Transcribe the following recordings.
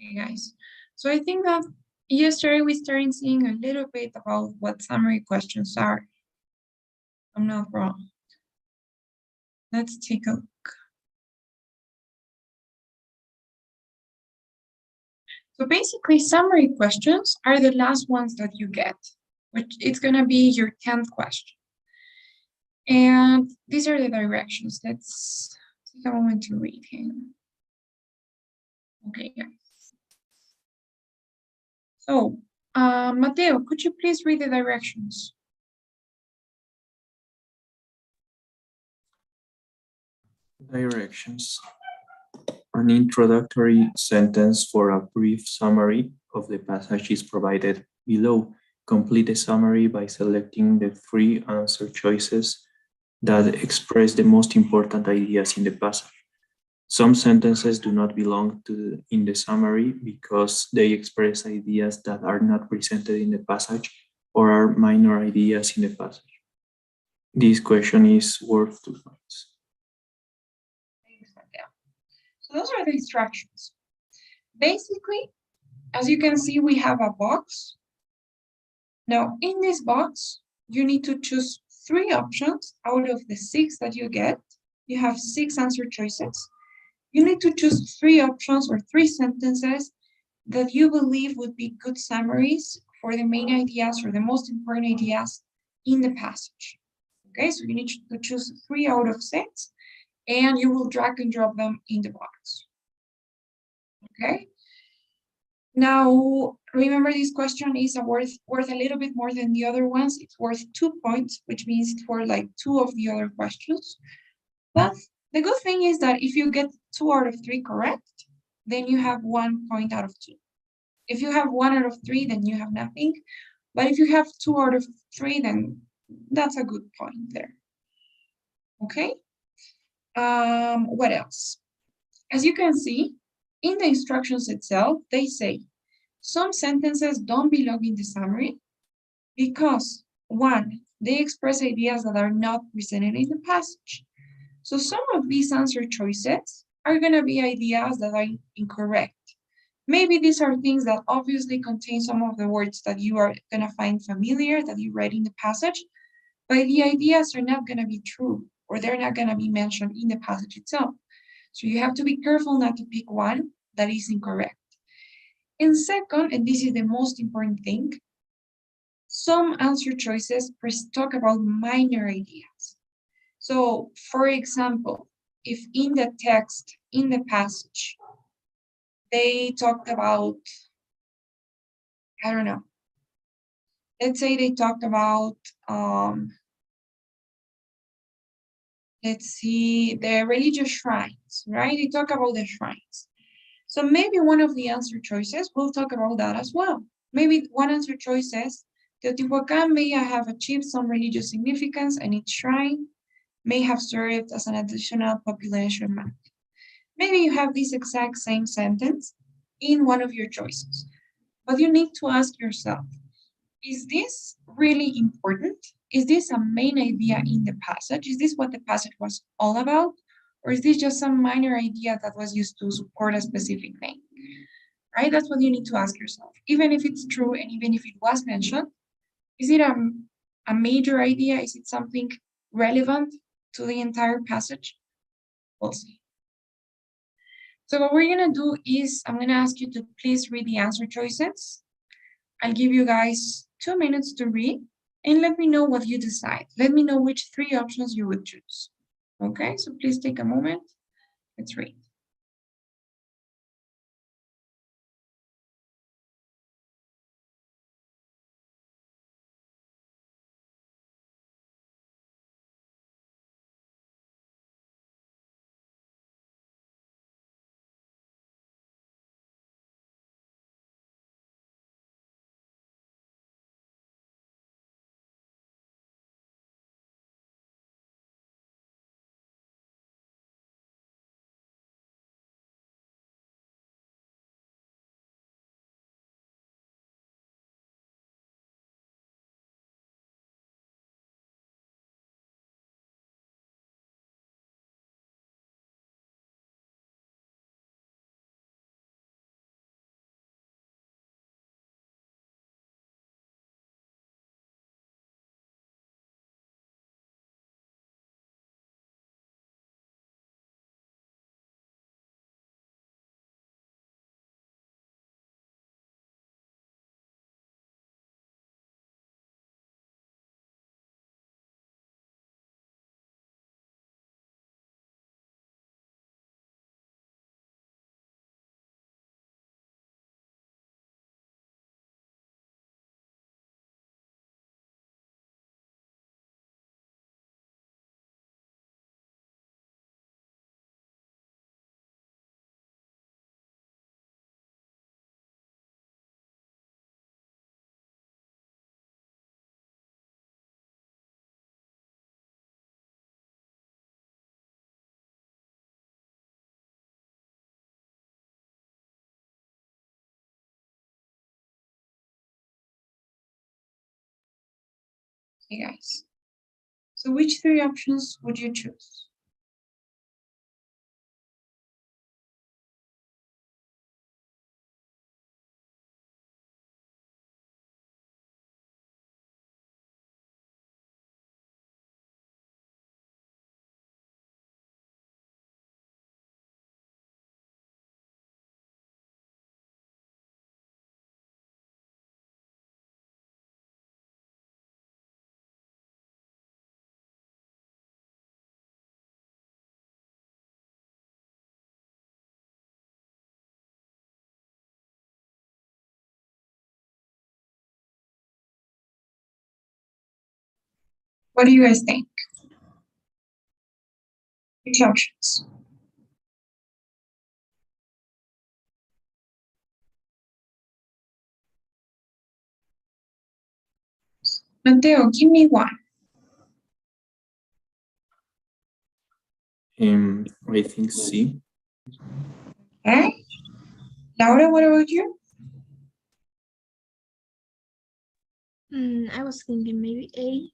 Hey guys. So I think that yesterday we started seeing a little bit about what summary questions are. I'm not wrong. Let's take a look. So basically, summary questions are the last ones that you get, which it's going to be your 10th question. And these are the directions. Let's take a moment to read here. Okay, guys. So, Mateo, could you please read the directions? Directions. An introductory sentence for a brief summary of the passage is provided below. Complete the summary by selecting the 3 answer choices that express the most important ideas in the passage. Some sentences do not belong in the summary because they express ideas that are not presented in the passage or are minor ideas in the passage. This question is worth 2 points. So those are the instructions. Basically, as you can see, we have a box. Now, in this box, you need to choose 3 options out of the 6 that you get. You have 6 answer choices. You need to choose 3 options or 3 sentences that you believe would be good summaries for the main ideas or the most important ideas in the passage. Okay, so you need to choose 3 out of 6, and you will drag and drop them in the box. Okay. Now, remember this question is worth a little bit more than the other ones. It's worth 2 points, which means it's for like 2 of the other questions. But the good thing is that if you get 2 out of 3 correct, then you have 1 point out of 2. If you have 1 out of 3, then you have nothing. But if you have 2 out of 3, then that's a good point there. Okay? What else? As you can see, in the instructions itself, they say some sentences don't belong in the summary because, 1, they express ideas that are not presented in the passage. So some of these answer choices are going to be ideas that are incorrect. Maybe these are things that obviously contain some of the words that you are going to find familiar, that you read in the passage, but the ideas are not going to be true, or they're not going to be mentioned in the passage itself. So you have to be careful not to pick one that is incorrect. And second, and this is the most important thing, some answer choices talk about minor ideas. So, for example, if in the text, in the passage, they talked about, I don't know, let's say they talked about, let's see, the religious shrines, right? They talk about the shrines. So maybe one of the answer choices will talk about that as well. Maybe one answer choice says, Teotihuacan may have achieved some religious significance and its shrine may have served as an additional population magnet. Maybe you have this exact same sentence in one of your choices, but you need to ask yourself, is this really important? Is this a main idea in the passage? Is this what the passage was all about? Or is this just some minor idea that was used to support a specific thing? Right? That's what you need to ask yourself. Even if it's true and even if it was mentioned, is it a major idea? Is it something relevant to the entire passage? We'll see. So what we're going to do is I'm going to ask you to please read the answer choices. I'll give you guys 2 minutes to read and let me know what you decide. Let me know which 3 options you would choose. Okay, so please take a moment. Let's read. Okay, guys. So which three options would you choose? What do you guys think? Which options? Mateo, give me one. I think C. Okay. Laura, what about you? I was thinking maybe A.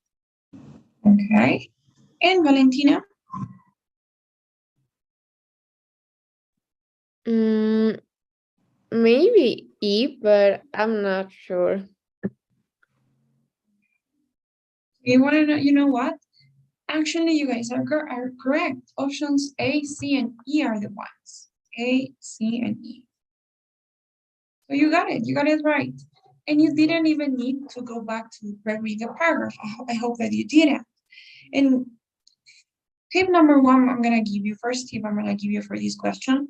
Okay. And Valentina? Maybe E, but I'm not sure. You want to know, you know what? Actually, you guys are correct. Options A, C, and E are the ones. A, C, and E. So you got it. You got it right. And you didn't even need to go back to reread the paragraph. I hope that you didn't. And tip number one, I'm going to give you, first tip I'm going to give you for this question.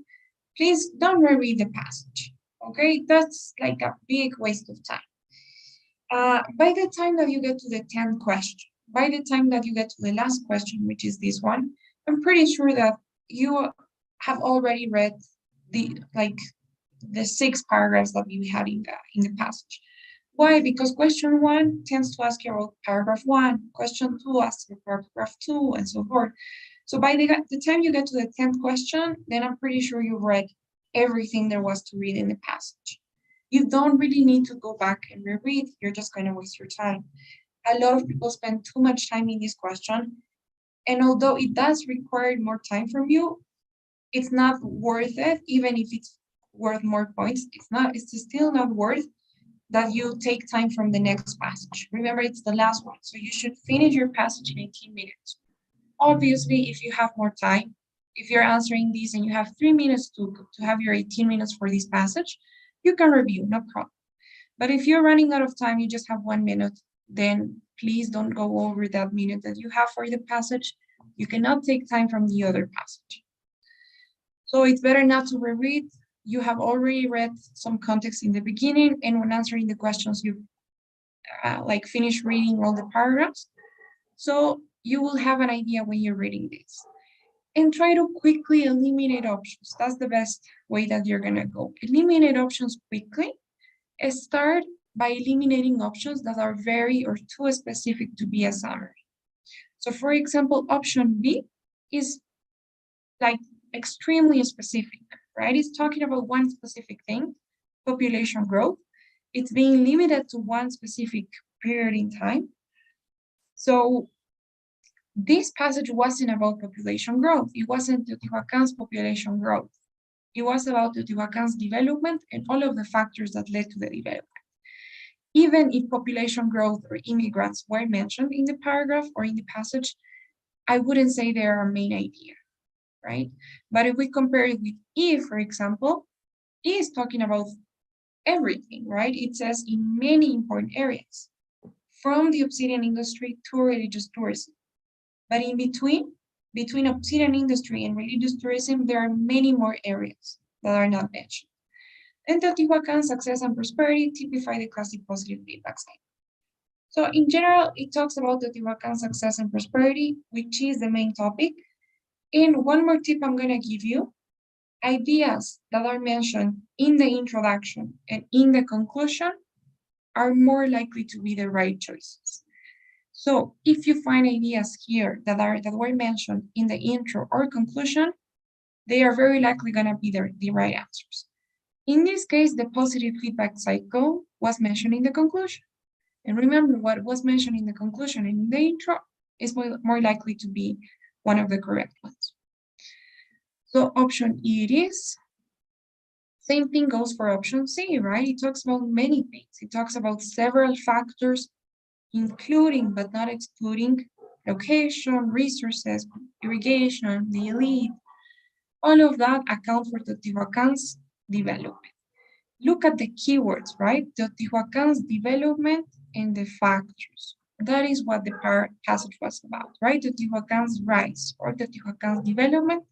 Please don't reread the passage. Okay? That's like a big waste of time. By the time that you get to the 10th question, by the time that you get to the last question, which is this one, I'm pretty sure that you have already read the 6 paragraphs that we had in the passage. Why? Because question 1 tends to ask you about paragraph 1, question 2 asks you paragraph 2, and so forth. So by the time you get to the 10th question, then I'm pretty sure you've read everything there was to read in the passage. You don't really need to go back and reread. You're just going to waste your time. A lot of people spend too much time in this question. And although it does require more time from you, it's not worth it, even if it's worth more points. It's still not worth that you take time from the next passage. Remember, it's the last one. So you should finish your passage in 18 minutes. Obviously, if you have more time, if you're answering these and you have 3 minutes to have your 18 minutes for this passage, you can review, no problem. But if you're running out of time, you just have 1 minute, then please don't go over that minute that you have for the passage. You cannot take time from the other passage. So it's better not to reread. You have already read some context in the beginning, and when answering the questions, you finish reading all the paragraphs. So you will have an idea when you're reading this. And try to quickly eliminate options. That's the best way that you're gonna go. Eliminate options quickly. Start by eliminating options that are very or too specific to be a summary. So for example, option B is like extremely specific, right? It's talking about one specific thing, population growth. It's being limited to one specific period in time. So this passage wasn't about population growth. It wasn't Teotihuacan's population growth. It was about Teotihuacan's development and all of the factors that led to the development. Even if population growth or immigrants were mentioned in the paragraph or in the passage, I wouldn't say they're our main idea, right? But if we compare it with E, for example, E is talking about everything, right? It says in many important areas, from the obsidian industry to religious tourism. But in between obsidian industry and religious tourism, there are many more areas that are not mentioned. And Teotihuacan's success and prosperity typify the classic positive feedback cycle. So in general, it talks about Teotihuacan's success and prosperity, which is the main topic. And one more tip I'm going to give you, ideas that are mentioned in the introduction and in the conclusion are more likely to be the right choices. So if you find ideas here that were mentioned in the intro or conclusion, they are very likely going to be the right answers. In this case, the positive feedback cycle was mentioned in the conclusion. And remember what was mentioned in the conclusion and in the intro is more likely to be one of the correct ones. So option E it is. Same thing goes for option C, right? It talks about many things. It talks about several factors, including but not excluding location, resources, irrigation, the elite. All of that account for Teotihuacan's development. Look at the keywords, right? Teotihuacan's development and the factors. That is what the passage was about, right? Teotihuacan's rise or Teotihuacan's development.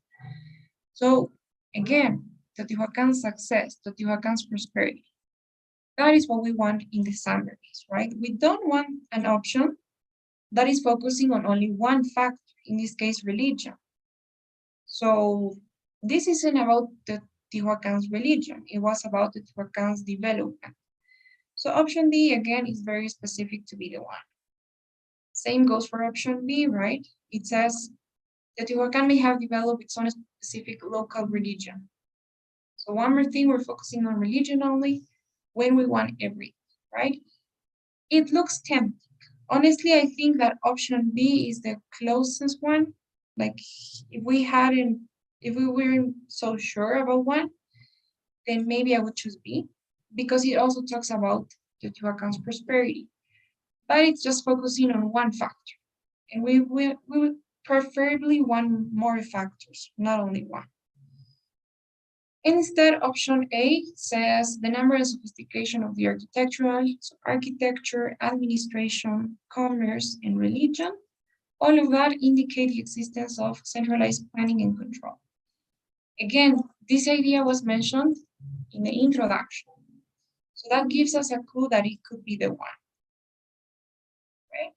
So again, Teotihuacan's success, Teotihuacan's prosperity. That is what we want in the summaries, right? We don't want an option that is focusing on only one factor, in this case, religion. So this isn't about the Teotihuacan's religion. It was about the Teotihuacan's development. So option D, again, is very specific to be the one. Same goes for option B, right? It says Teotihuacan may have developed its own specific local religion. So one more thing, we're focusing on religion only when we want everything, right? It looks tempting. Honestly, I think that option B is the closest one. Like if we weren't so sure about one, then maybe I would choose B because it also talks about Teotihuacan's prosperity. But it's just focusing on one factor. And we would preferably want more factors, not only one. Instead, option A says the number and sophistication of the architectural, so architecture, administration, commerce, and religion. All of that indicate the existence of centralized planning and control. Again, this idea was mentioned in the introduction. So that gives us a clue that it could be the one. Right?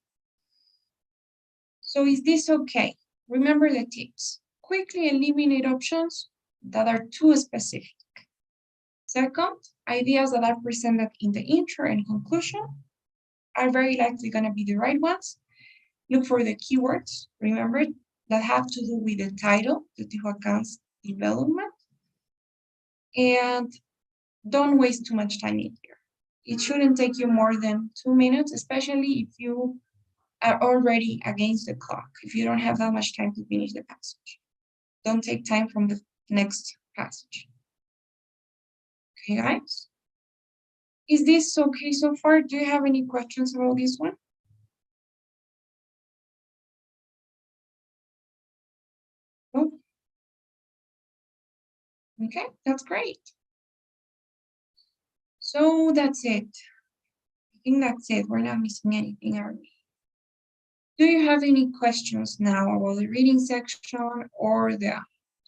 So is this okay? Remember the tips. Quickly eliminate options that are too specific. Second, ideas that are presented in the intro and conclusion are very likely going to be the right ones. Look for the keywords, remember, that have to do with the title, Teotihuacan's development. And don't waste too much time in here. It shouldn't take you more than 2 minutes, especially if you are already against the clock, if you don't have that much time to finish the passage. Don't take time from the next passage. Okay, guys? Is this okay so far? Do you have any questions about this one? No? Okay, that's great. So that's it. I think that's it. We're not missing anything, are we? Do you have any questions now about the reading section or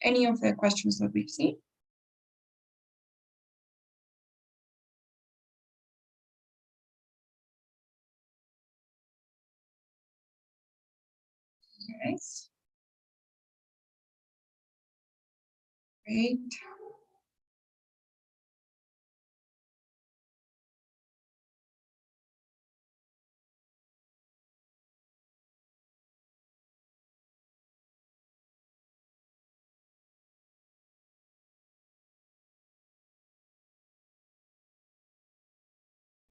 any of the questions that we've seen? Yes. Great.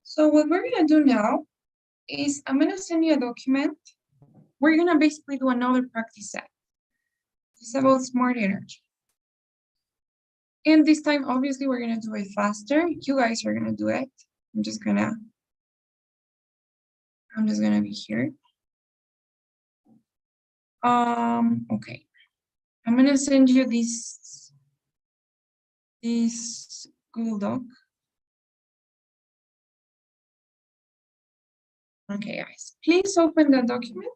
So what we're gonna do now is I'm gonna send you a document. We're gonna basically do another practice set. It's about smart energy. And this time, obviously, we're gonna do it faster. You guys are gonna do it. I'm just gonna be here. Okay. I'm gonna send you this Google Doc. Okay, guys, please open the document.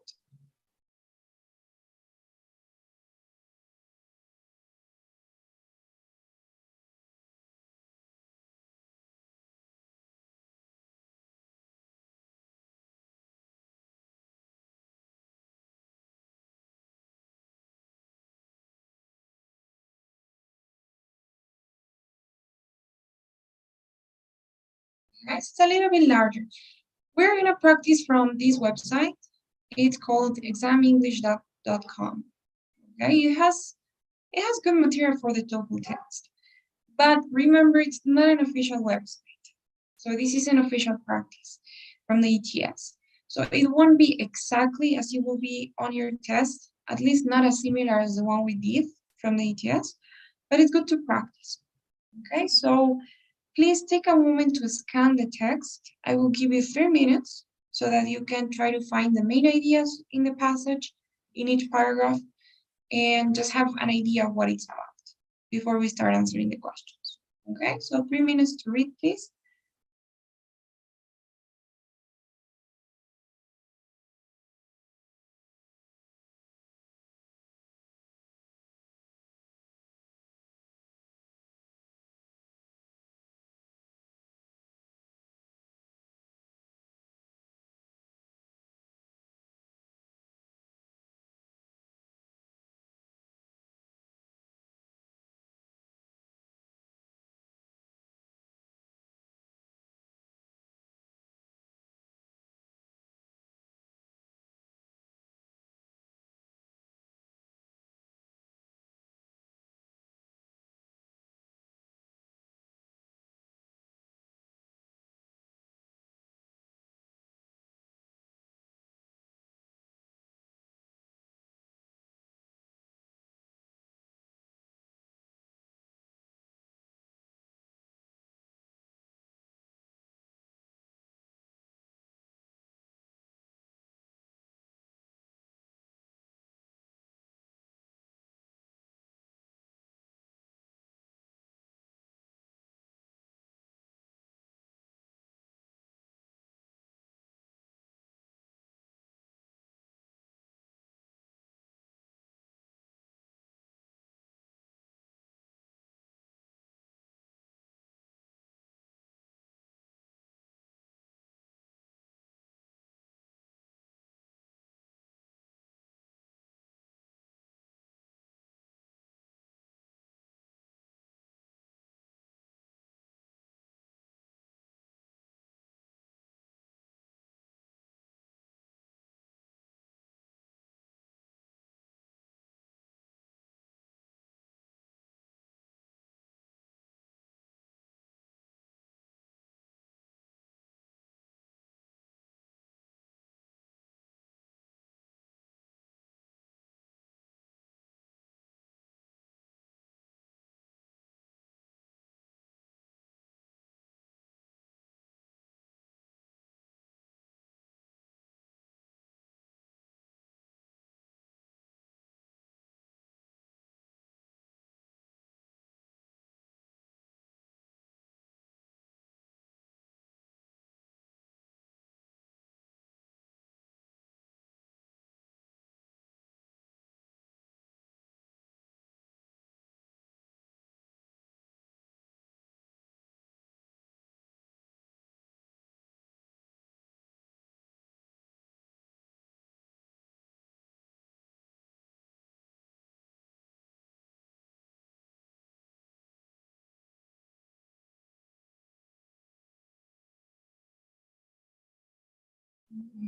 Guys, it's a little bit larger. We're gonna practice from this website. It's called examenglish.com. Okay, it has good material for the TOEFL test. But remember, it's not an official website. So this is an official practice. from the ETS. So it won't be exactly as it will be on your test, at least not as similar as the one we did from the ETS, but it's good to practice. Okay, so please take a moment to scan the text. I will give you 3 minutes so that you can try to find the main ideas in the passage, in each paragraph, and just have an idea of what it's about before we start answering the questions. Okay, so 3 minutes to read, please.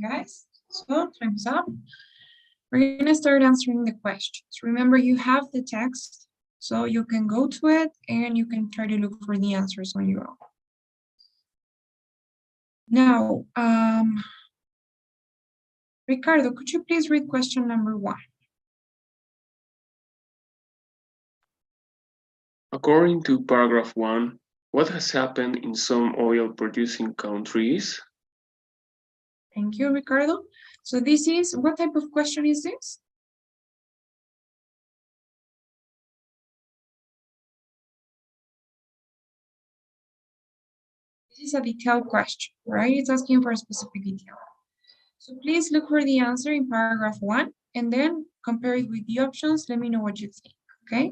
Guys, so time's up. We're gonna start answering the questions. Remember, you have the text, so you can go to it and you can try to look for the answers on your own. Now, Ricardo, could you please read question number 1? According to paragraph 1, what has happened in some oil-producing countries? Thank you, Ricardo. So this is, what type of question is this? This is a detailed question, right? It's asking for a specific detail. So please look for the answer in paragraph 1 and then compare it with the options. Let me know what you think, okay?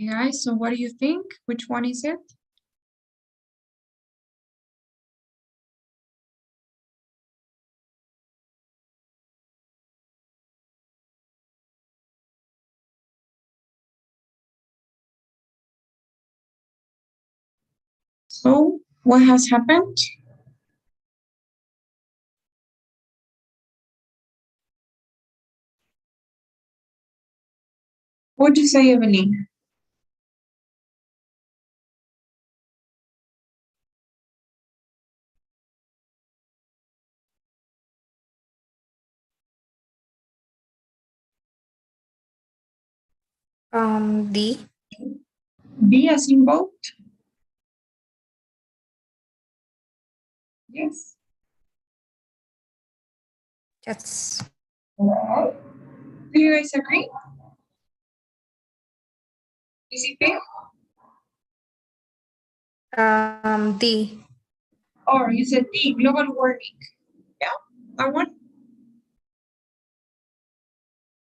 Guys, so what do you think? Which one is it? So what has happened? What would you say, Evelyn? D. B as in boat? Yes. Yes. Do you guys agree? Is it B? D. Or you said D, global warming. Yeah, that one.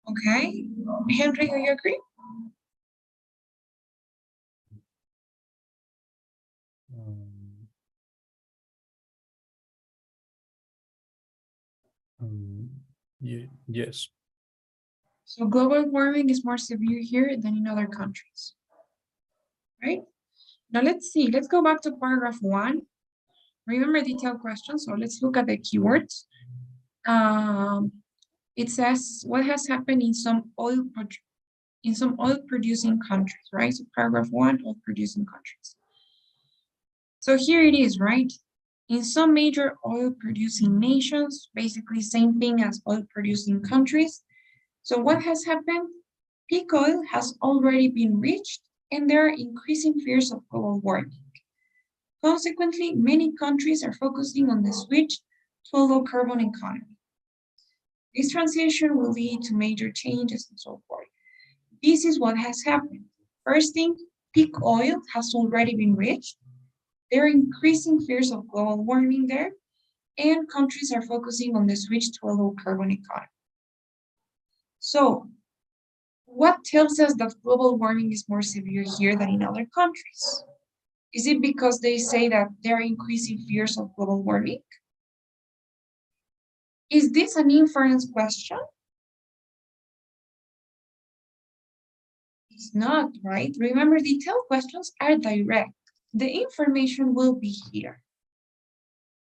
Okay. Henry, do you agree? Yes. So global warming is more severe here than in other countries, right? Now let's see, let's go back to paragraph 1. Remember detailed questions, so let's look at the keywords. It says what has happened in some oil producing countries, right? So paragraph 1, oil producing countries. So here it is, right? In some major oil producing nations, basically same thing as oil producing countries. So what has happened? Peak oil has already been reached and there are increasing fears of global warming. Consequently, many countries are focusing on the switch to a low carbon economy. This transition will lead to major changes and so forth. This is what has happened. First thing, peak oil has already been reached. There are increasing fears of global warming there, and countries are focusing on the switch to a low carbon economy. So, what tells us that global warming is more severe here than in other countries? Is it because they say that there are increasing fears of global warming? Is this an inference question? It's not, right? Remember, detailed questions are direct. The information will be here.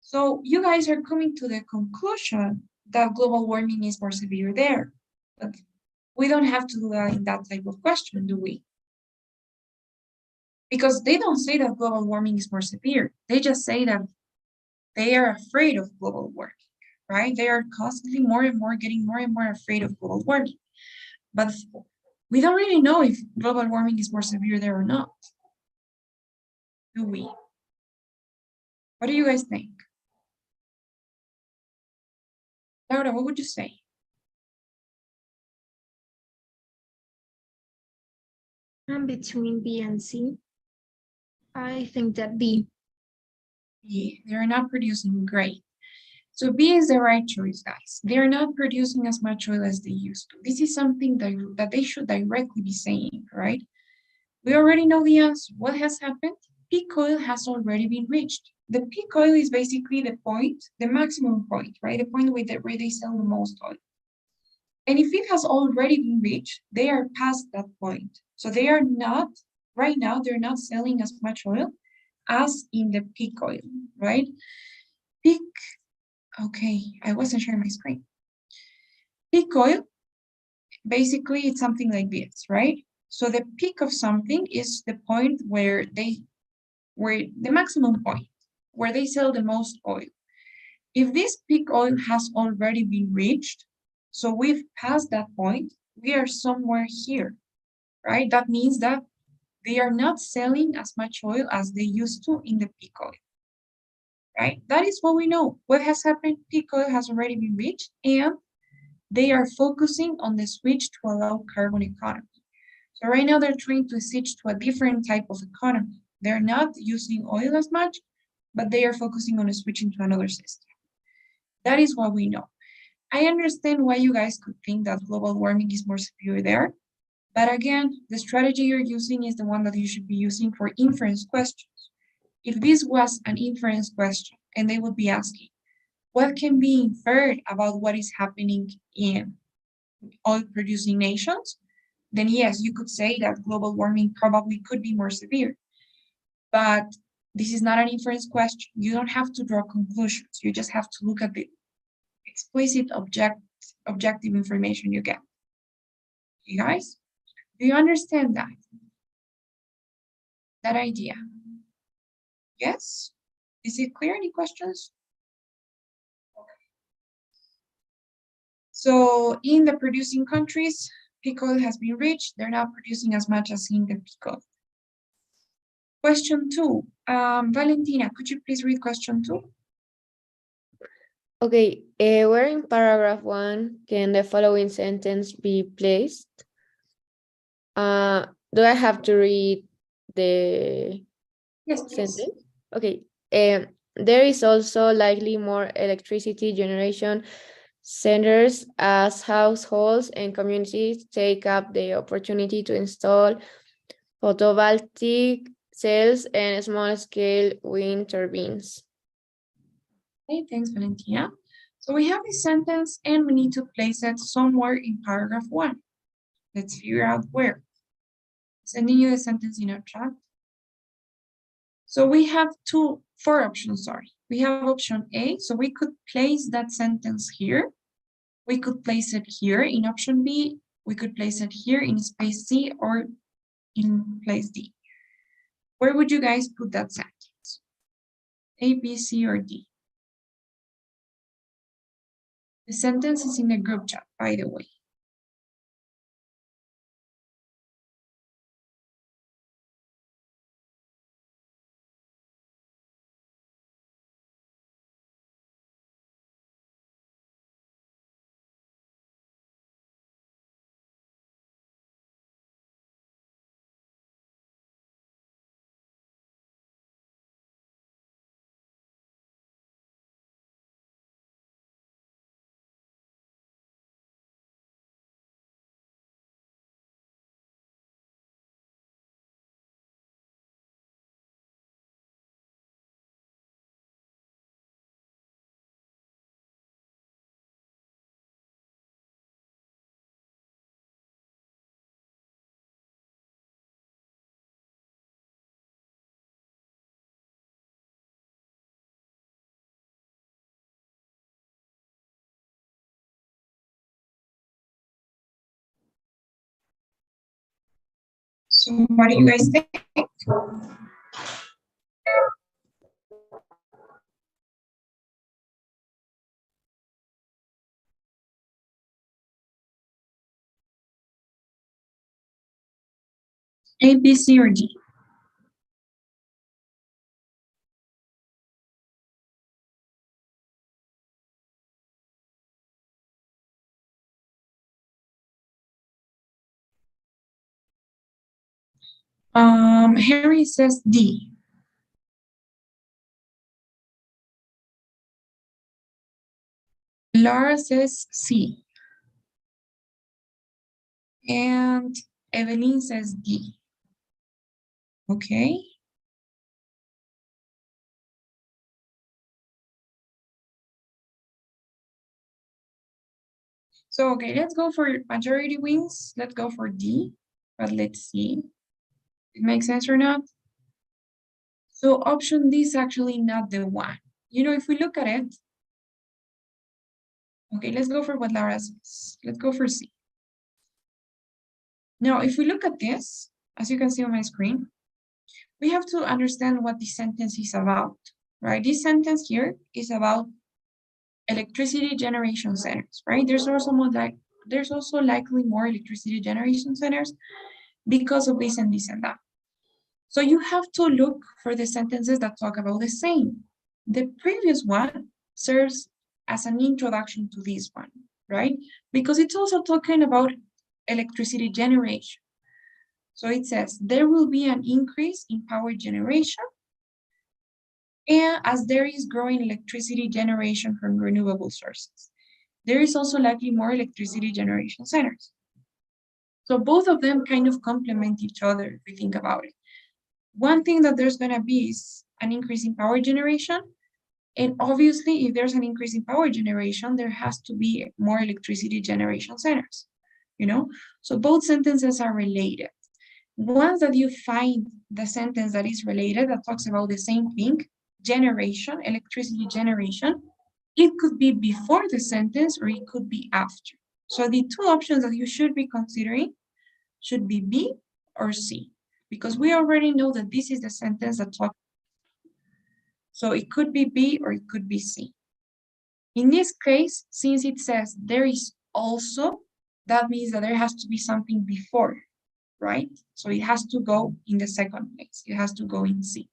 So you guys are coming to the conclusion that global warming is more severe there. But we don't have to do that in that type of question, do we? Because they don't say that global warming is more severe. They just say that they are afraid of global warming, right? They are constantly more and more getting more and more afraid of global warming. But we don't really know if global warming is more severe there or not. Do we? What do you guys think? Laura, what would you say? I'm between B and C. I think that B. B, they're not producing great. So B is the right choice, guys. They're not producing as much oil as they used to. This is something that they should directly be saying, right? We already know the answer. What has happened? Peak oil has already been reached. The peak oil is basically the point, the maximum point, right? The point where they sell the most oil. And if it has already been reached, they are past that point. So they are not, right now, they're not selling as much oil as in the peak oil, right? Peak, okay, I wasn't sharing my screen. Peak oil, basically it's something like this, right? So the peak of something is the point where the maximum point, where they sell the most oil. If this peak oil has already been reached, so we've passed that point, we are somewhere here, right? That means that they are not selling as much oil as they used to in the peak oil, right? That is what we know. What has happened? Peak oil has already been reached and they are focusing on the switch to a low carbon economy. So right now they're trying to switch to a different type of economy. They're not using oil as much, but they are focusing on switching to another system. That is what we know. I understand why you guys could think that global warming is more severe there, But again, the strategy you're using is the one that you should be using for inference questions. If this was an inference question and they would be asking, what can be inferred about what is happening in oil-producing nations? Then yes, you could say that global warming probably could be more severe. But this is not an inference question. You don't have to draw conclusions. You just have to look at the explicit objective information you get. You guys, do you understand that? That idea? Yes? Is it clear? Any questions? So in the producing countries, peak oil has been reached. They're not producing as much as in the peak oil. Question 2. Valentina, could you please read question 2? Okay, where in paragraph 1 can the following sentence be placed? Do I have to read the Yes, please. sentence? Okay, there is also likely more electricity generation centers as households and communities take up the opportunity to install photovoltaic cells and small-scale wind turbines. Okay, thanks, Valentina. So we have this sentence and we need to place it somewhere in paragraph 1. Let's figure out where. Sending you the sentence in our chat. So we have 4 options, sorry. We have option A, so we could place that sentence here. We could place it here in option B. We could place it here in space C or in place D. Where would you guys put that sentence? A, B, C, or D? The sentence is in the group chat, by the way. So what do you guys think? A, B, C, or D? Harry says D. Laura says C. And Evelyn says D. Okay. So, okay, let's go for majority wins. Let's go for D, but let's see. It makes sense or not? So option D is actually not the one. You know, if we look at it, okay, let's go for what Laura says. Let's go for C. Now, if we look at this, as you can see on my screen, we have to understand what this sentence is about, right? This sentence here is about electricity generation centers, right? There's also likely more electricity generation centers because of this and this and that. So you have to look for the sentences that talk about the same. The previous one serves as an introduction to this one, right? Because it's also talking about electricity generation. So it says there will be an increase in power generation and as there is growing electricity generation from renewable sources. There is also likely more electricity generation centers. So both of them kind of complement each other if we think about it. One thing that there's going to be is an increase in power generation. And obviously, if there's an increase in power generation, there has to be more electricity generation centers, you know? So both sentences are related. Once that you find the sentence that is related, that talks about the same thing, generation, electricity generation, it could be before the sentence or it could be after. So the two options that you should be considering should be B or C, because we already know that this is the sentence that talks. So it could be B or it could be C. In this case, since it says there is also, that means that there has to be something before, right? So it has to go in the second place. It has to go in C.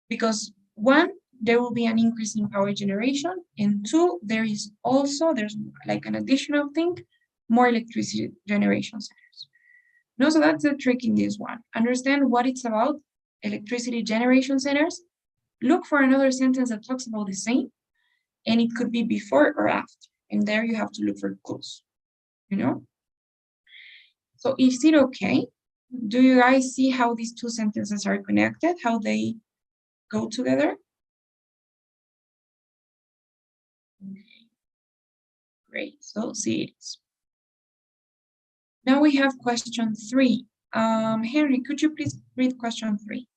Because one, there will be an increase in power generation, and two, there's like an additional thing, more electricity generation centers. No, so that's the trick in this one. Understand what it's about, electricity generation centers. Look for another sentence that talks about the same, and it could be before or after. And there you have to look for clues, you know? So is it okay? Do you guys see how these two sentences are connected, how they go together? Okay. Great, so see it is. Now we have question 3. Henry, could you please read question 3?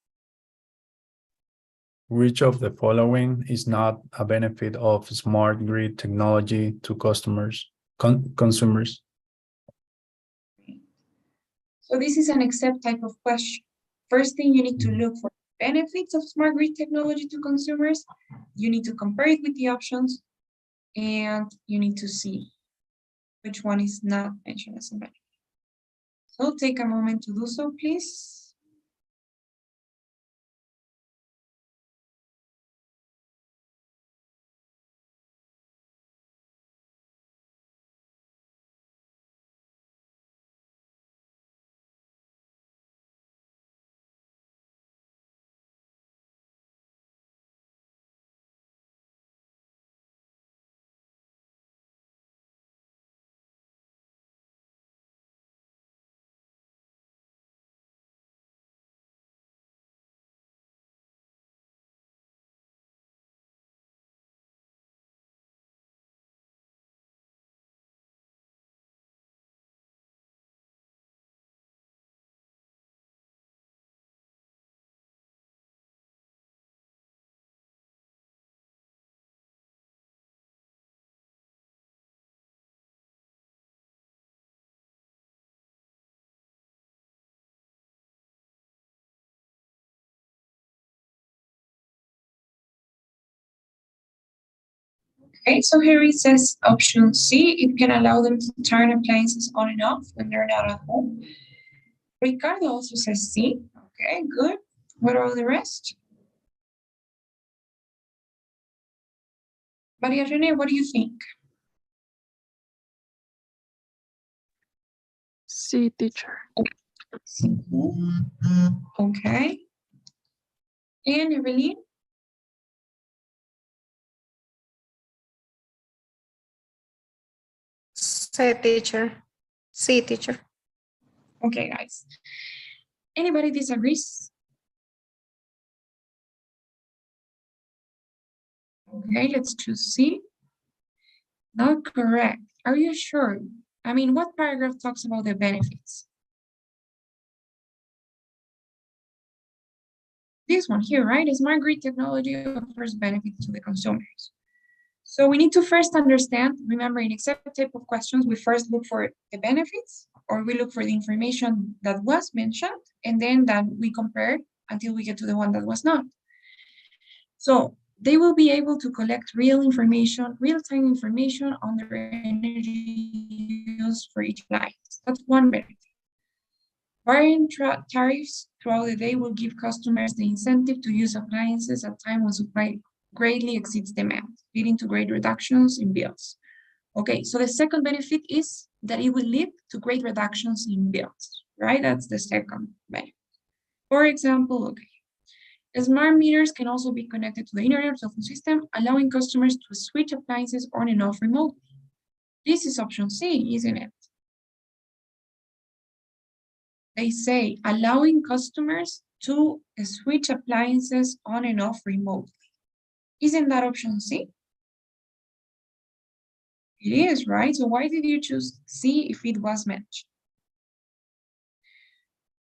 Which of the following is not a benefit of smart grid technology to consumers? So this is an except type of question. First thing, you need to look for benefits of smart grid technology to consumers. You need to compare it with the options, and you need to see which one is not mentioned as a benefit. So take a moment to do so, please. Okay, so here it says option C, it can allow them to turn appliances on and off when they're not at home. Ricardo also says C. Okay, good. What about the rest? Maria Rene, what do you think? C, teacher. Okay. And Evelyn? C, teacher. C, teacher. Okay, guys. Anybody disagrees? Okay, let's choose C. Not correct. Are you sure? I mean, what paragraph talks about the benefits? This one here, right? Smart grid technology offers benefits to the consumers. So we need to first understand, remember in except type of questions, we first look for the benefits, or we look for the information that was mentioned, and then that we compare until we get to the one that was not. So they will be able to collect real information, real-time information on their energy use for each appliance. That's one benefit. Varying tariffs throughout the day will give customers the incentive to use appliances at a time when supply greatly exceeds demand, leading to great reductions in bills. Okay, so the second benefit is that it will lead to great reductions in bills, right? That's the second benefit. For example, okay, smart meters can also be connected to the internet or telephone system, allowing customers to switch appliances on and off remotely. This is option C, isn't it? They say allowing customers to switch appliances on and off remotely. Isn't that option C? It is, right? So why did you choose C if it was mentioned?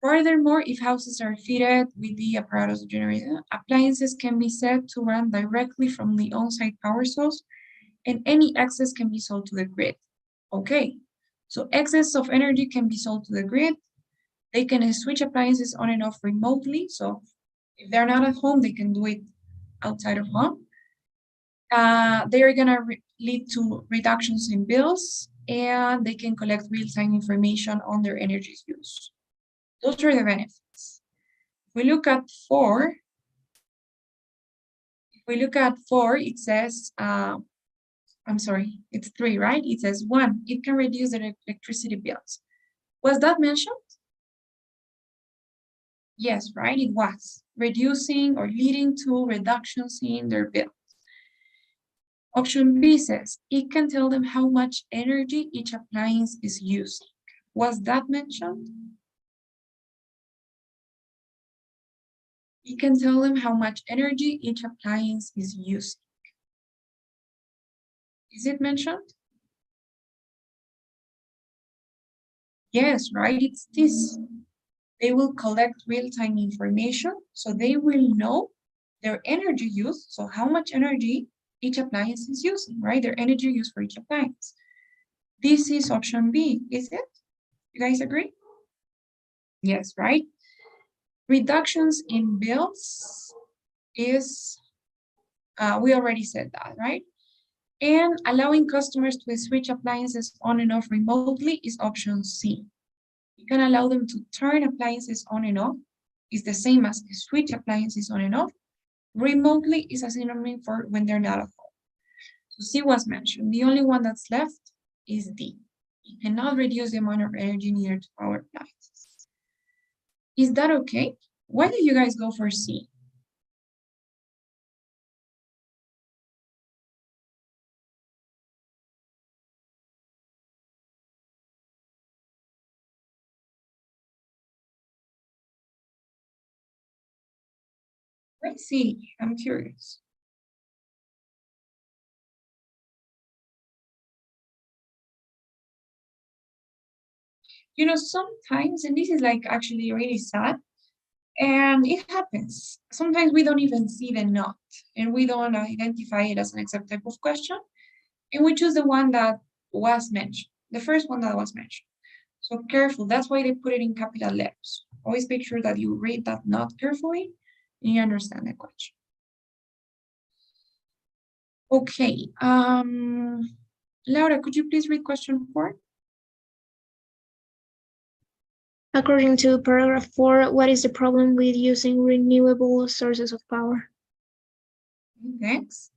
Furthermore, if houses are fitted with the apparatus generator, appliances can be set to run directly from the on-site power source, and any excess can be sold to the grid. Okay, so excess of energy can be sold to the grid. They can switch appliances on and off remotely. So if they're not at home, they can do it outside of home. They are gonna lead to reductions in bills, and they can collect real-time information on their energy use. Those are the benefits. If we look at 4, it says, I'm sorry, it's 3, right? It says 1, it can reduce the electricity bills. Was that mentioned? Yes, right, it was. Reducing or leading to reductions in their bill. Option B says, it can tell them how much energy each appliance is using. Was that mentioned? It can tell them how much energy each appliance is using. Is it mentioned? Yes, right, it's this. They will collect real-time information, so they will know their energy use, so how much energy each appliance is using, right? Their energy use for each appliance. This is option B, is it? You guys agree? Yes, right? Reductions in bills is, we already said that, right? And allowing customers to switch appliances on and off remotely is option C. You can allow them to turn appliances on and off. It's the same as switch appliances on and off. Remotely is a synonym for when they're not at home. So C was mentioned. The only one that's left is D. You cannot reduce the amount of energy needed to power appliances. Is that okay? Why did you guys go for C? Why C? I'm curious. You know, sometimes, and this is like actually really sad, and it happens. Sometimes we don't even see the not, and we don't identify it as an exact type of question, and we choose the one that was mentioned, the first one that was mentioned. So careful, that's why they put it in capital letters. Always make sure that you read that not carefully and you understand the question. Okay, Laura, could you please read question 4? According to paragraph 4, what is the problem with using renewable sources of power? Thanks.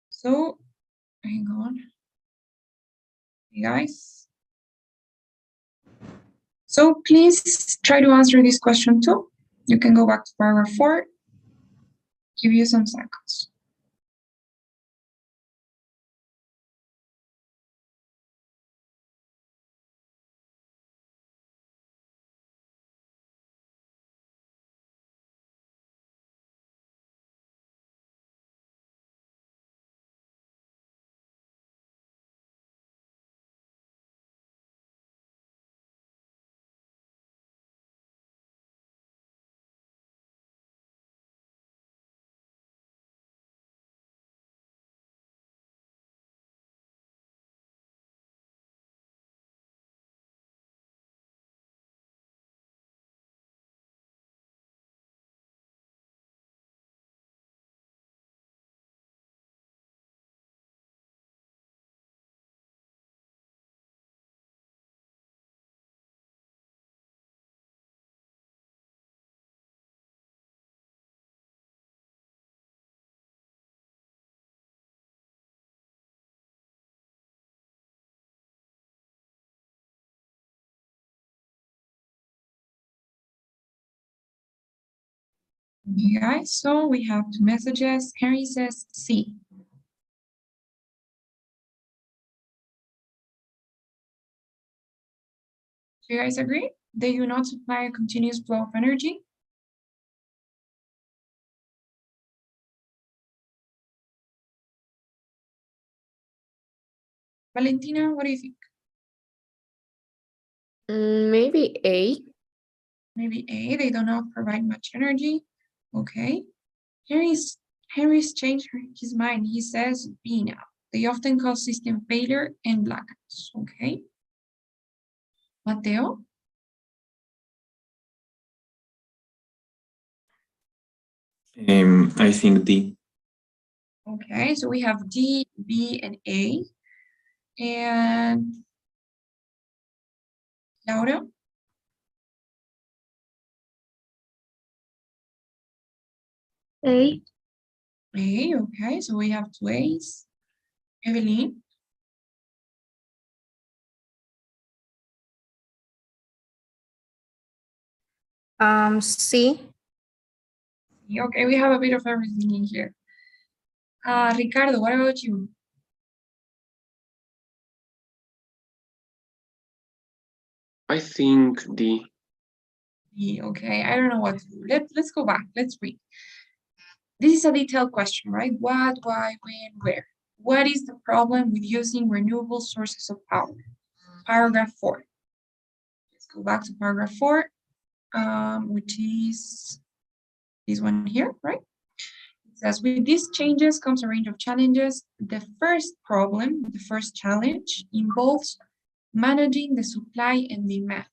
So, hang on. Hey guys. So please try to answer this question too. You can go back to paragraph 4. Give you some seconds. Okay, guys, so we have 2 messages. Henry says C. Do you guys agree? They do not supply a continuous flow of energy. Valentina, what do you think? Maybe A. Maybe A, they do not provide much energy. Okay. Henry's changed his mind. He says B now. They often cause system failure and blackouts. Okay. Mateo? I think D. Okay, so we have D, B, and A. And Laura? A. A, okay, so we have two A's. Evelyn? C. Okay, we have a bit of everything in here. Ricardo, what about you? I think D. D, okay, I don't know what to do. Let's go back. Let's read. This is a detailed question, right? What, why, when, where? What is the problem with using renewable sources of power? Paragraph 4. Let's go back to paragraph 4, which is this one here, right? It says, with these changes comes a range of challenges. The first problem, the first challenge, involves managing the supply and demand.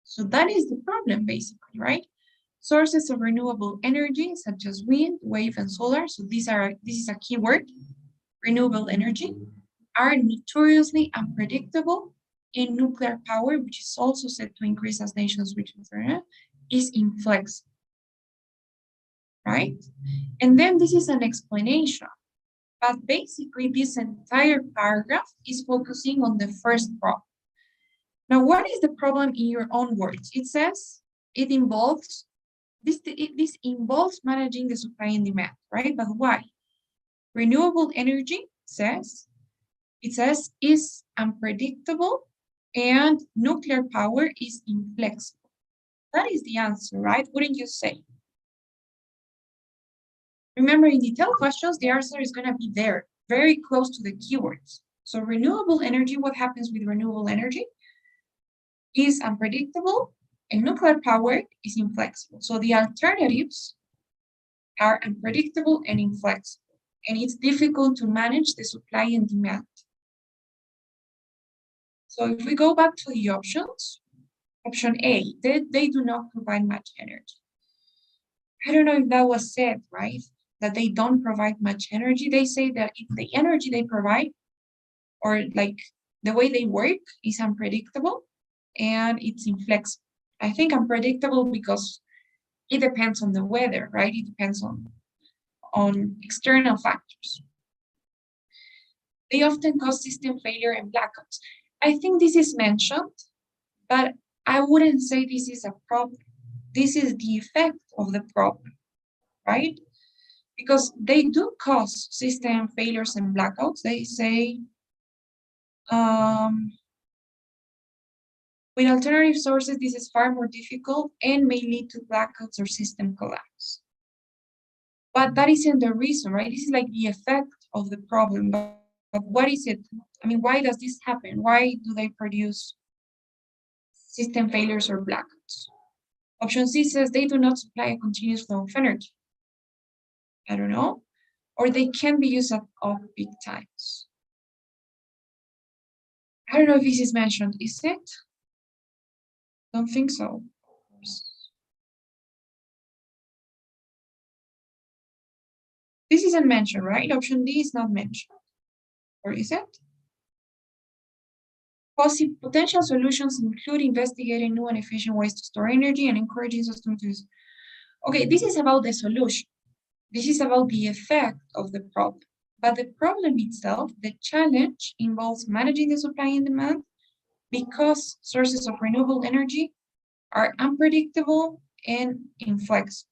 So that is the problem, basically, right? Sources of renewable energy, such as wind, wave, and solar, so this is a keyword, renewable energy, are notoriously unpredictable, and nuclear power, which is also said to increase as nations reach internet, is inflexible, right? And then this is an explanation, but basically this entire paragraph is focusing on the first problem. Now, what is the problem in your own words? It says it involves, this involves managing the supply and demand, right? But why? Renewable energy says, it says is unpredictable and nuclear power is inflexible. That is the answer, right? Wouldn't you say? Remember, in detailed questions, the answer is going to be there, very close to the keywords. So renewable energy, what happens with renewable energy? Is unpredictable and nuclear power is inflexible. So the alternatives are unpredictable and inflexible, and it's difficult to manage the supply and demand. So if we go back to the options, option A, they do not provide much energy. I don't know if that was said, right? That they don't provide much energy. They say that if the energy they provide, or like the way they work, is unpredictable and it's inflexible. I think unpredictable because it depends on the weather, right? It depends on external factors. They often cause system failure and blackouts. I think this is mentioned, but I wouldn't say this is a problem. This is the effect of the problem, right? Because they do cause system failures and blackouts. They say, with alternative sources, this is far more difficult and may lead to blackouts or system collapse. But that isn't the reason, right? This is like the effect of the problem. But what is it? I mean, why does this happen? Why do they produce system failures or blackouts? Option C says they do not supply a continuous flow of energy. I don't know. Or they can be used at off-peak times. I don't know if this is mentioned. Is it? Don't think so. This isn't mentioned, right? Option D is not mentioned. Or is it? Potential solutions include investigating new and efficient ways to store energy and encouraging systems to use. Okay, this is about the solution. This is about the effect of the problem. But the problem itself, the challenge, involves managing the supply and demand because sources of renewable energy are unpredictable and inflexible.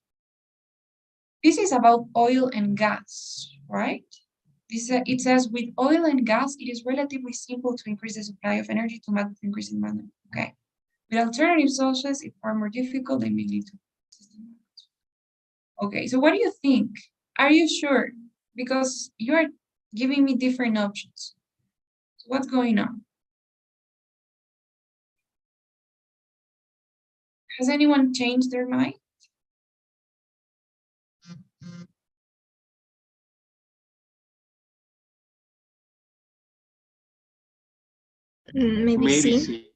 This is about oil and gas, right? It says with oil and gas, it is relatively simple to increase the supply of energy to match the increase in demand. Okay. With alternative sources, it's far more difficult. They may lead to system. Okay, so what do you think? Are you sure? Because you are giving me different options. So what's going on? Has anyone changed their mind? Maybe Maybe C.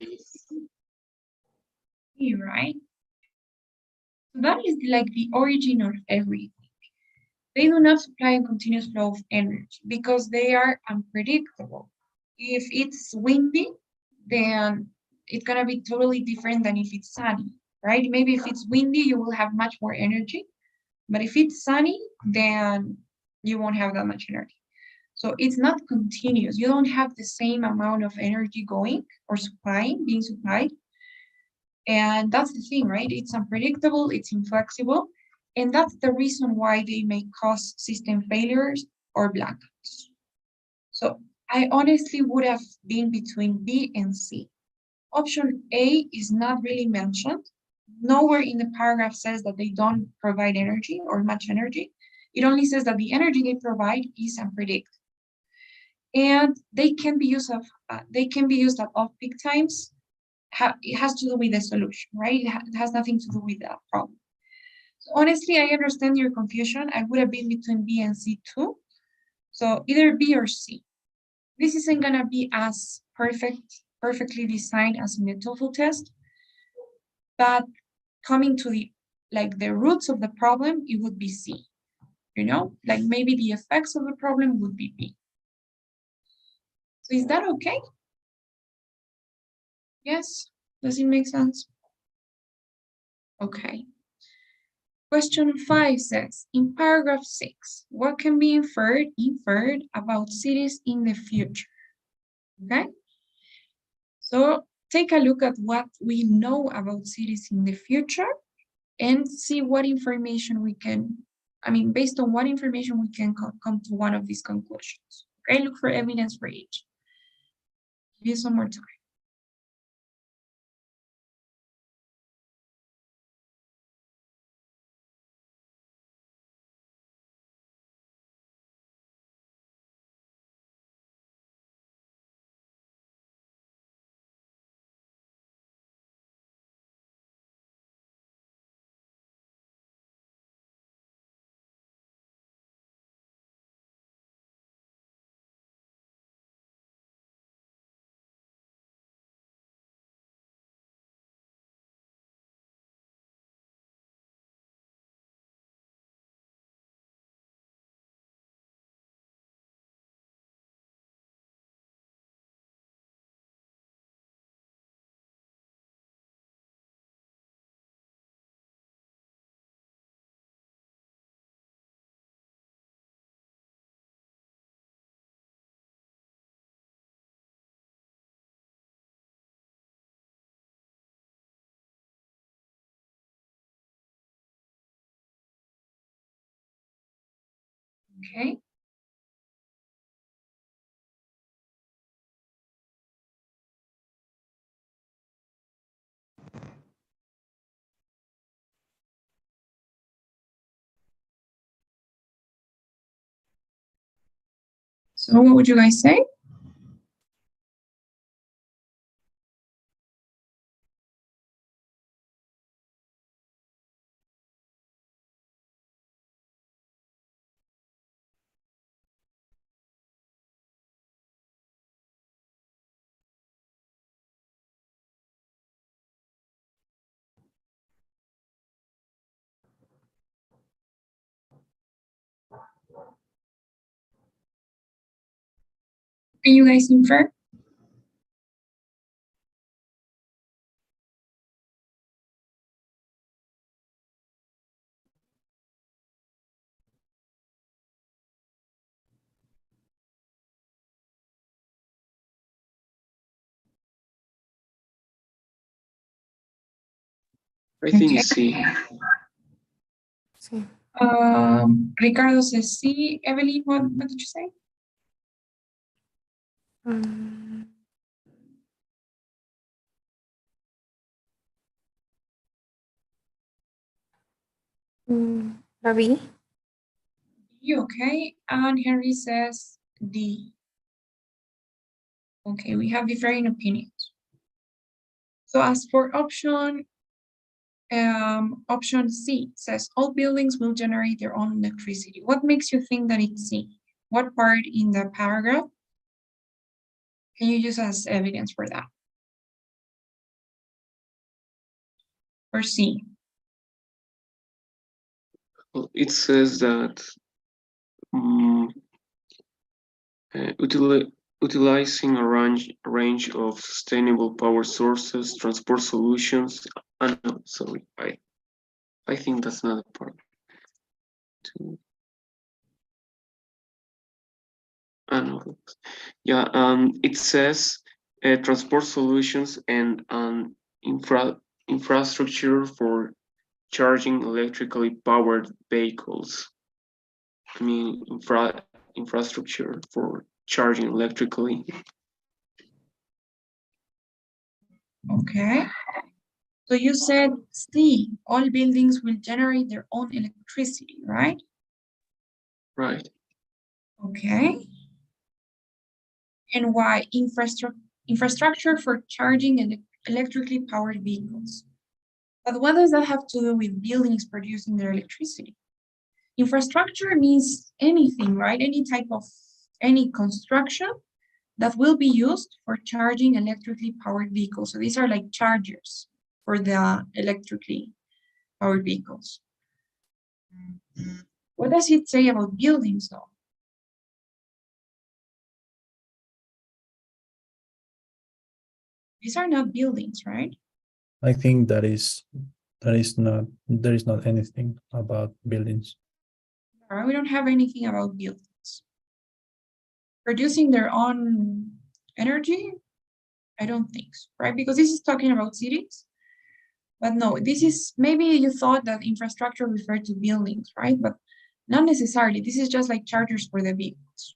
You're right. So that is like the origin of everything. They do not supply a continuous flow of energy because they are unpredictable. If it's windy, then it's gonna be totally different than if it's sunny, right? Maybe if it's windy, you will have much more energy, but if it's sunny, then you won't have that much energy. So it's not continuous. You don't have the same amount of energy going or being supplied. And that's the thing, right? It's unpredictable, it's inflexible, and that's the reason why they may cause system failures or blackouts. So I honestly would have been between B and C. Option A is not really mentioned. Nowhere in the paragraph says that they don't provide energy or much energy. It only says that the energy they provide is unpredictable. And they can be used at off-peak times. It has to do with the solution, right? It has nothing to do with the problem. So honestly, I understand your confusion. I would have been between B and C too. So either B or C. This isn't gonna be as perfectly designed as in the TOEFL test, but coming to the roots of the problem, it would be C. Like maybe the effects of the problem would be B. So is that okay? Yes? Does it make sense? Okay. Question 5 says, in paragraph 6, what can be inferred about cities in the future? Okay? So take a look at what we know about cities in the future and see what information we can, based on what information we can come to one of these conclusions. Okay, look for evidence for each. Give you some more time. Okay. So what would you guys say? Can you guys infer? I think Okay. it's C. Sí. Ricardo says C. Evelyn, what did you say? Mm, La B. Okay, and Henry says D. Okay, we have differing opinions. So as for option C says all buildings will generate their own electricity. What makes you think that it's C? What part in the paragraph can you use as evidence for that? Or C? It says that utilizing a range of sustainable power sources, transport solutions. No, sorry, I think that's not a part. No, yeah, it says transport solutions and infrastructure for charging electrically powered vehicles. I mean, infrastructure for charging electrically. Okay. So you said C, all buildings will generate their own electricity, right? Right. Okay. And why infrastructure for charging electrically powered vehicles? But what does that have to do with buildings producing their electricity? Infrastructure means anything, right? Any construction that will be used for charging electrically powered vehicles. So these are like chargers for the electrically powered vehicles. What does it say about buildings though? These are not buildings, right? I think there is not anything about buildings. We don't have anything about buildings. Producing their own energy? I don't think so, right? Because this is talking about cities. But no, this is, maybe you thought that infrastructure referred to buildings, right? But not necessarily. This is just like chargers for the vehicles.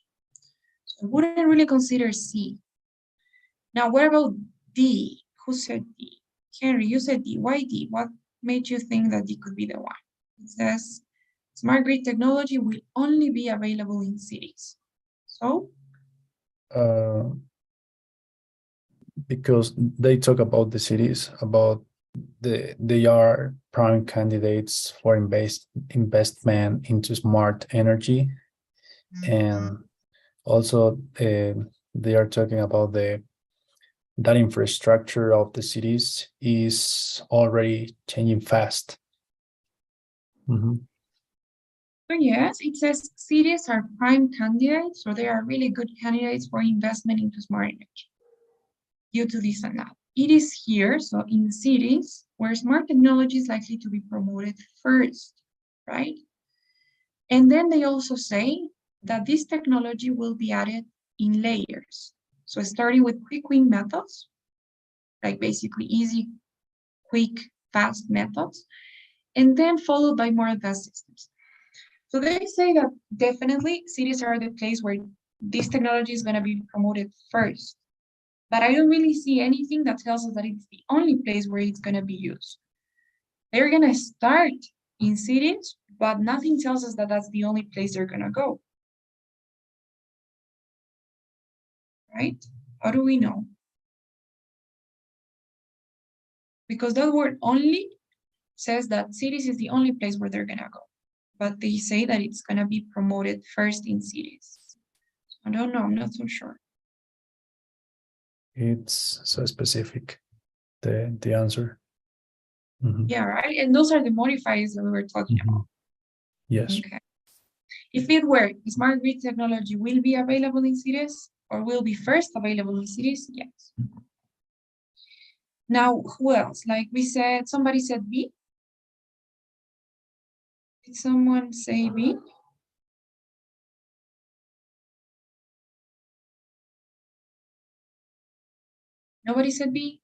So I wouldn't really consider C. Now, what about D? Who said D? Henry, you said D. Why D? What made you think that D could be the one? It says, smart grid technology will only be available in cities. So? Because they talk about the cities, about they are prime candidates for investment into smart energy, and also they are talking about that infrastructure of the cities is already changing fast. So yes, it says cities are prime candidates, so they are really good candidates for investment into smart energy due to this and that. It is here, so in cities, where smart technology is likely to be promoted first, right? And then they also say that this technology will be added in layers. So starting with quick win methods, like basically easy, quick, fast methods, and then followed by more advanced systems. So they say that definitely cities are the place where this technology is going to be promoted first. But I don't really see anything that tells us that it's the only place where it's going to be used. They're going to start in cities, but nothing tells us that that's the only place they're going to go. Right? How do we know? Because that word only says that cities is the only place where they're going to go. But they say that it's going to be promoted first in cities. I don't know. I'm not so sure. It's so specific, the answer. Yeah, right. And those are the modifiers that we were talking about. Yes. Okay. If it were smart grid technology will be available in cities or will be first available in cities, yes. Now, who else? Like we said, somebody said B. Did someone say B? Nobody said B.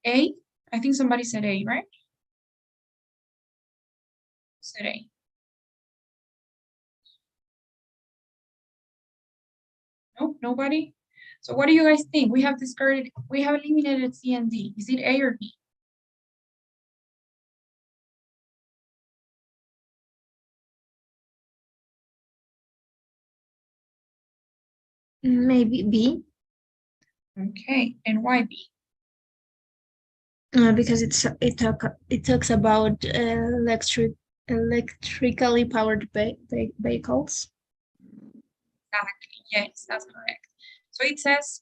A? I think somebody said A, right? Said A. No, nobody? So what do you guys think? We have eliminated C and D. Is it A or B? Maybe B, Okay, and why B? because it talks about electrically powered vehicles. Exactly, yes, that's correct. So it says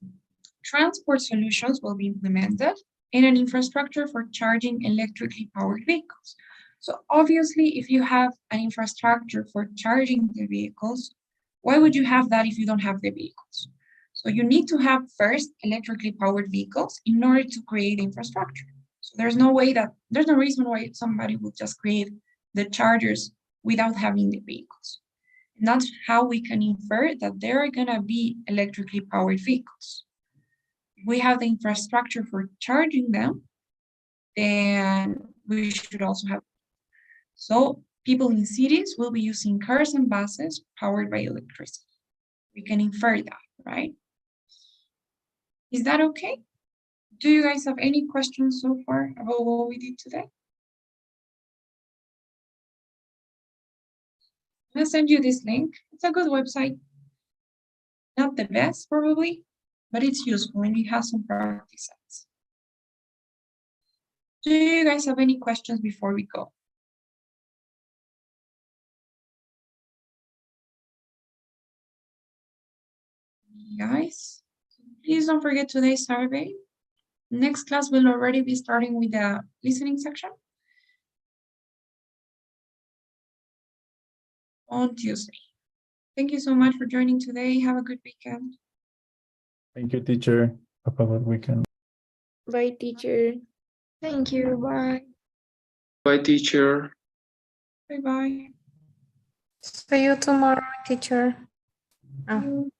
transport solutions will be implemented in an infrastructure for charging electrically powered vehicles. So obviously, if you have an infrastructure for charging the vehicles, why would you have that if you don't have the vehicles? So you need to have first electrically powered vehicles in order to create infrastructure. So there's no reason why somebody would just create the chargers without having the vehicles. And that's how we can infer that there are gonna be electrically powered vehicles. If we have the infrastructure for charging them, then we should also have. So people in cities will be using cars and buses powered by electricity. We can infer that, right? Is that okay? Do you guys have any questions so far about what we did today? I'm gonna send you this link. It's a good website. Not the best, probably, but it's useful and it has some practice sets. Do you guys have any questions before we go? Guys, please don't forget today's survey. Next class will already be starting with the listening section on Tuesday. Thank you so much for joining today. Have a good weekend. Thank you, teacher. Have a good weekend. Bye, teacher. Thank you. Bye. Bye, teacher. Bye-bye. See you tomorrow, teacher. Oh.